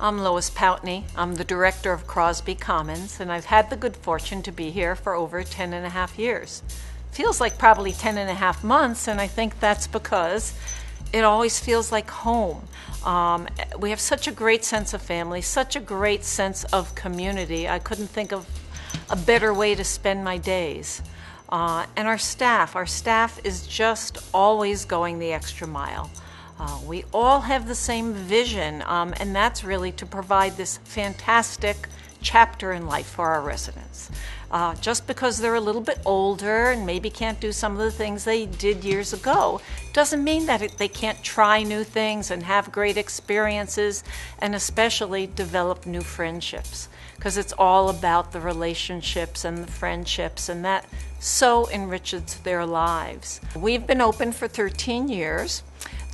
I'm Lois Poutney. I'm the director of Crosby Commons, and I've had the good fortune to be here for over 10 and a half years. Feels like probably 10 and a half months, and I think that's because it always feels like home. We have such a great sense of family, such a great sense of community. I couldn't think of a better way to spend my days. And our staff is just always going the extra mile. We all have the same vision, and that's really to provide this fantastic chapter in life for our residents. Just because they're a little bit older and maybe can't do some of the things they did years ago doesn't mean that they can't try new things and have great experiences and especially develop new friendships, because it's all about the relationships and the friendships, and that so enriches their lives. We've been open for 13 years.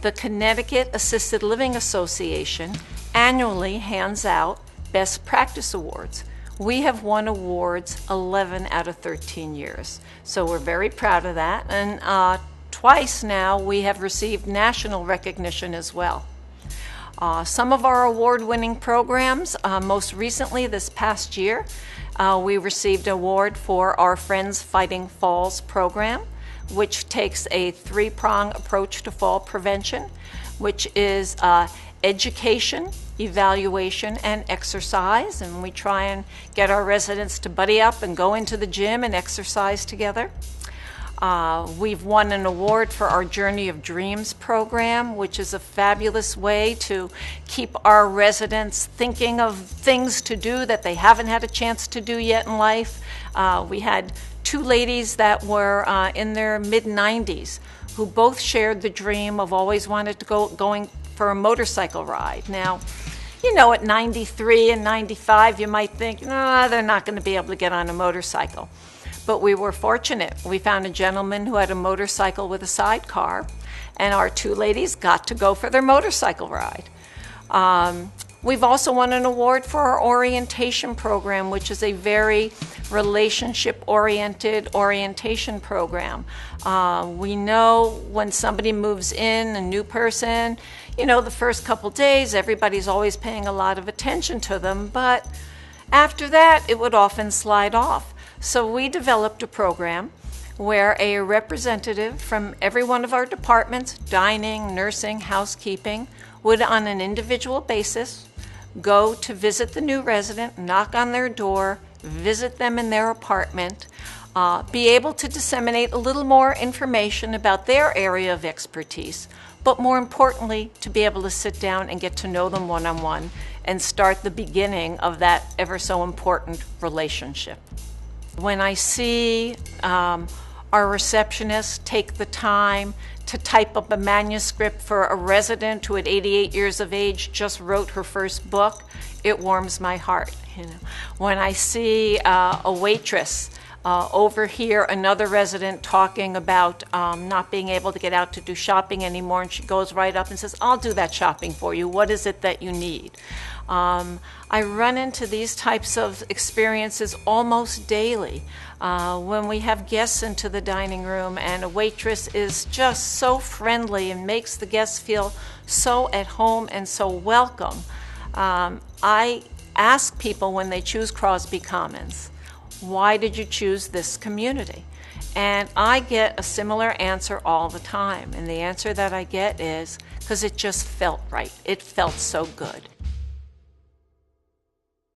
The Connecticut Assisted Living Association annually hands out Best Practice Awards. We have won awards 11 out of 13 years, so we're very proud of that. And twice now we have received national recognition as well. Some of our award-winning programs, most recently this past year, we received an award for our Friends Fighting Falls program, which takes a three-prong approach to fall prevention, which is education, evaluation, and exercise. And we try and get our residents to buddy up and go into the gym and exercise together. We've won an award for our Journey of Dreams program, which is a fabulous way to keep our residents thinking of things to do that they haven't had a chance to do yet in life. We had two ladies that were in their mid-90s who both shared the dream of always wanted to going for a motorcycle ride. Now, you know, at 93 and 95, you might think, no, they're not going to be able to get on a motorcycle. But we were fortunate. We found a gentleman who had a motorcycle with a sidecar, and our two ladies got to go for their motorcycle ride. We've also won an award for our orientation program, which is a very relationship-oriented orientation program. We know when somebody moves in, a new person, you know, the first couple days, everybody's always paying a lot of attention to them, but after that, it would often slide off. So we developed a program where a representative from every one of our departments, dining, nursing, housekeeping, would on an individual basis go to visit the new resident, knock on their door, visit them in their apartment, be able to disseminate a little more information about their area of expertise, but more importantly, to be able to sit down and get to know them one-on-one and start the beginning of that ever so important relationship. When I see our receptionists take the time to type up a manuscript for a resident who at 88 years of age just wrote her first book, it warms my heart. You know, when I see a waitress overhear another resident talking about not being able to get out to do shopping anymore, and she goes right up and says, "I'll do that shopping for you. What is it that you need?" I run into these types of experiences almost daily when we have guests into the dining room and a waitress is just so friendly and makes the guests feel so at home and so welcome. I ask people when they choose Crosby Commons, why did you choose this community? And I get a similar answer all the time. And the answer that I get is because it just felt right. It felt so good.